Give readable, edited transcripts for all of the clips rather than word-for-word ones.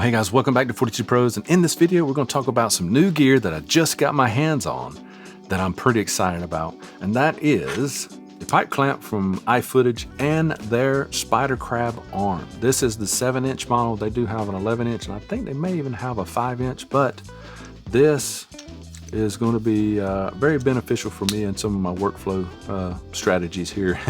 Well, hey guys, welcome back to 42 Pros, and in this video we're going to talk about some new gear that I just got my hands on that I'm pretty excited about, and that is the pipe clamp from iFootage and their spider crab arm. This is the 7-inch model. They do have an 11-inch, and I think they may even have a 5-inch, but this is going to be very beneficial for me and some of my workflow strategies here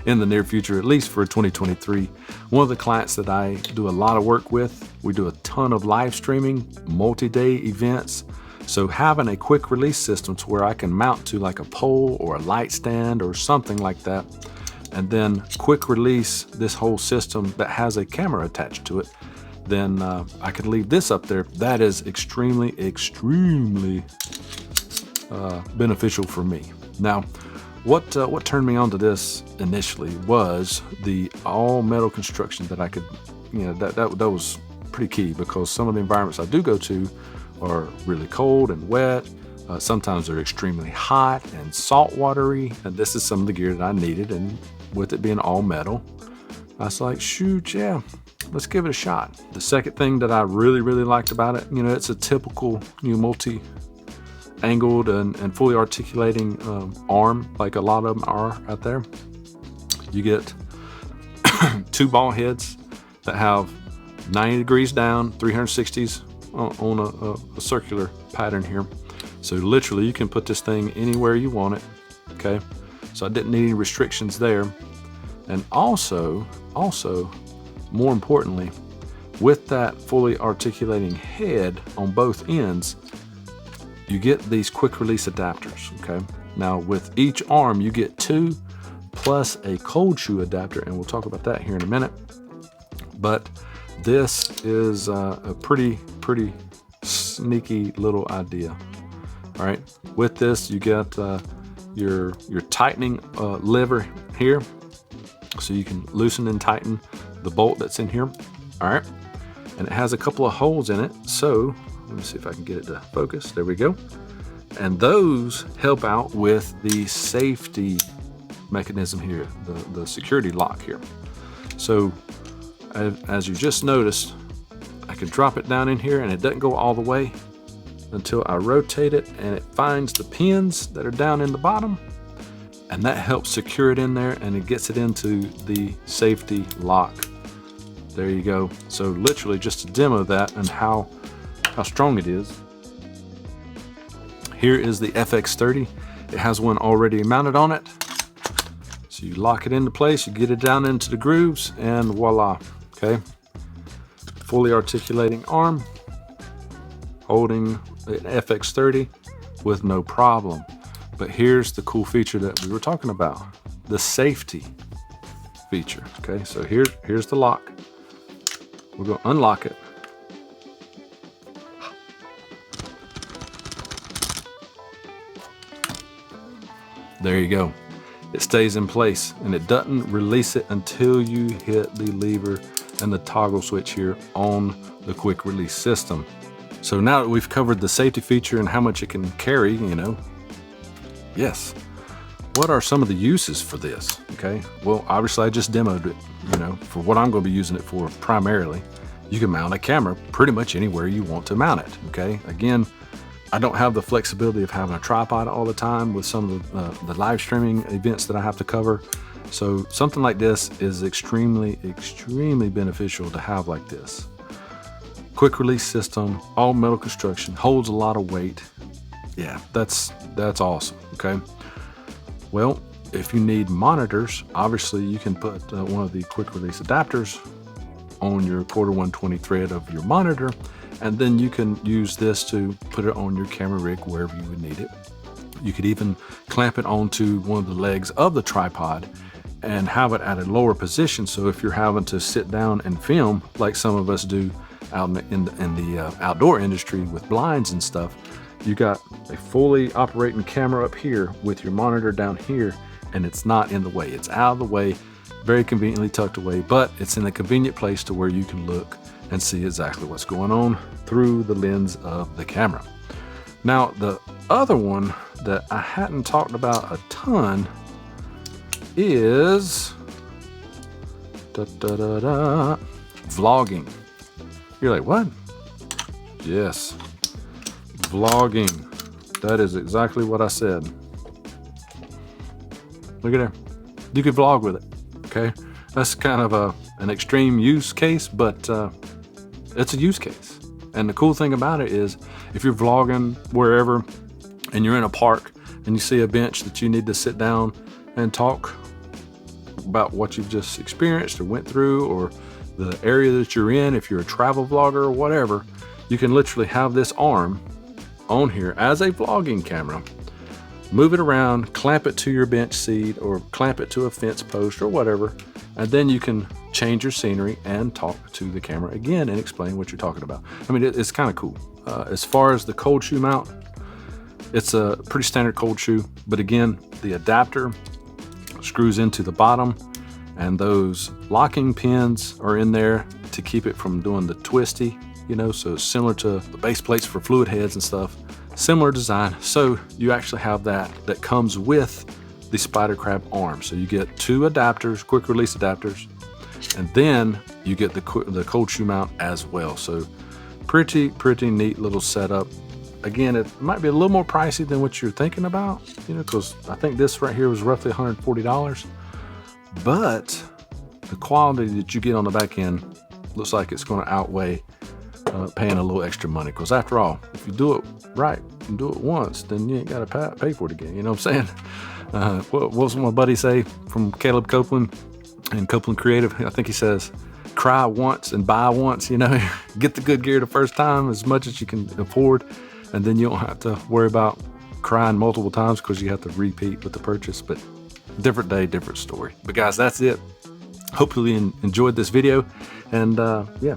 in the near future, at least for 2023. One of the clients that I do a lot of work with, we do a ton of live streaming, multi-day events. So having a quick release system to where I can mount to like a pole or a light stand or something like that, and then quick release this whole system that has a camera attached to it, then I could leave this up there. That is extremely beneficial for me. Now, what turned me on to this initially was the all metal construction that I could, that was pretty key, because some of the environments I do go to are really cold and wet. Sometimes they're extremely hot and saltwatery, and this is some of the gear that I needed. And with it being all metal, I was like, shoot, yeah, let's give it a shot. The second thing that I really liked about it, it's a typical multi-angled and fully articulating arm, like a lot of them are out there. You get 2 ball heads that have 90 degrees down, 360s on a circular pattern here. So literally you can put this thing anywhere you want it, okay? So I didn't need any restrictions there. And also, more importantly, with that fully articulating head on both ends, you get these quick release adapters, okay? Now with each arm, you get 2 plus a cold shoe adapter, and we'll talk about that here in a minute. But this is a pretty sneaky little idea. All right, with this, you get your tightening lever here, so you can loosen and tighten the bolt that's in here. All right, and it has a couple of holes in it. So let me see if I can get it to focus. There we go. And those help out with the safety mechanism here, the security lock here. So as you just noticed, I can drop it down in here, and it doesn't go all the way until I rotate it, and it finds the pins that are down in the bottom, and that helps secure it in there, and it gets it into the safety lock. There you go. So literally just to demo that and how strong it is, here is the FX30. It has one already mounted on it. So you lock it into place, you get it down into the grooves, and voila, okay? Fully articulating arm, holding an FX30 with no problem. But here's the cool feature that we were talking about, the safety feature, okay? So here's the lock. We're gonna unlock it. There you go. It stays in place, and it doesn't release it until you hit the lever and the toggle switch here on the quick release system. So now that we've covered the safety feature and how much it can carry, yes, what are some of the uses for this? Okay, well, obviously I just demoed it, for what I'm going to be using it for primarily. You can mount a camera pretty much anywhere you want to mount it, okay? Again, I don't have the flexibility of having a tripod all the time with some of the live streaming events that I have to cover. So something like this is extremely beneficial to have like this. Quick release system, all metal construction, holds a lot of weight. Yeah, that's awesome, okay? Well, if you need monitors, obviously you can put one of the quick release adapters on your 1/4 thread of your monitor, and then you can use this to put it on your camera rig wherever you would need it. You could even clamp it onto one of the legs of the tripod and have it at a lower position, so if you're having to sit down and film like some of us do out in the outdoor industry with blinds and stuff, you got a fully operating camera up here with your monitor down here, and it's not in the way. It's out of the way, very conveniently tucked away, but it's in a convenient place to where you can look and see exactly what's going on through the lens of the camera. Now, the other one that I hadn't talked about a ton is vlogging. You're like, what? Yes, vlogging. That is exactly what I said. Look at there. You could vlog with it, okay? That's kind of an extreme use case, but it's a use case. And the cool thing about it is if you're vlogging wherever and you're in a park and you see a bench that you need to sit down and talk about what you've just experienced or went through, or the area that you're in, if you're a travel vlogger or whatever, you can literally have this arm on here as a vlogging camera, move it around, clamp it to your bench seat or clamp it to a fence post or whatever, and then you can change your scenery and talk to the camera again and explain what you're talking about. I mean, it's kind of cool. As far as the cold shoe mount, it's a pretty standard cold shoe, but again, the adapter screws into the bottom and those locking pins are in there to keep it from doing the twisty, you know, so it's similar to the base plates for fluid heads and stuff. Similar design. So you actually have that comes with the spider crab arm. So you get two adapters, quick release adapters, and then you get the cold shoe mount as well. So pretty neat little setup. Again, it might be a little more pricey than what you're thinking about, you know, because I think this right here was roughly $140, but the quality that you get on the back end looks like it's going to outweigh paying a little extra money. Because after all, if you do it right and do it once, then you ain't got to pay for it again. You know what I'm saying? What was my buddy say from Caleb Copeland and Copeland Creative? I think he says, cry once and buy once, you know, get the good gear the first time as much as you can afford. And then you don't have to worry about crying multiple times because you have to repeat with the purchase. But different day, different story. But guys, that's it. Hopefully you enjoyed this video. And yeah,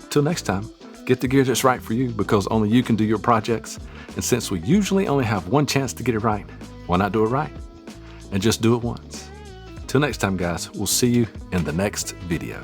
till next time, get the gear that's right for you, because only you can do your projects. And since we usually only have one chance to get it right, why not do it right? And just do it once. Till next time, guys, we'll see you in the next video.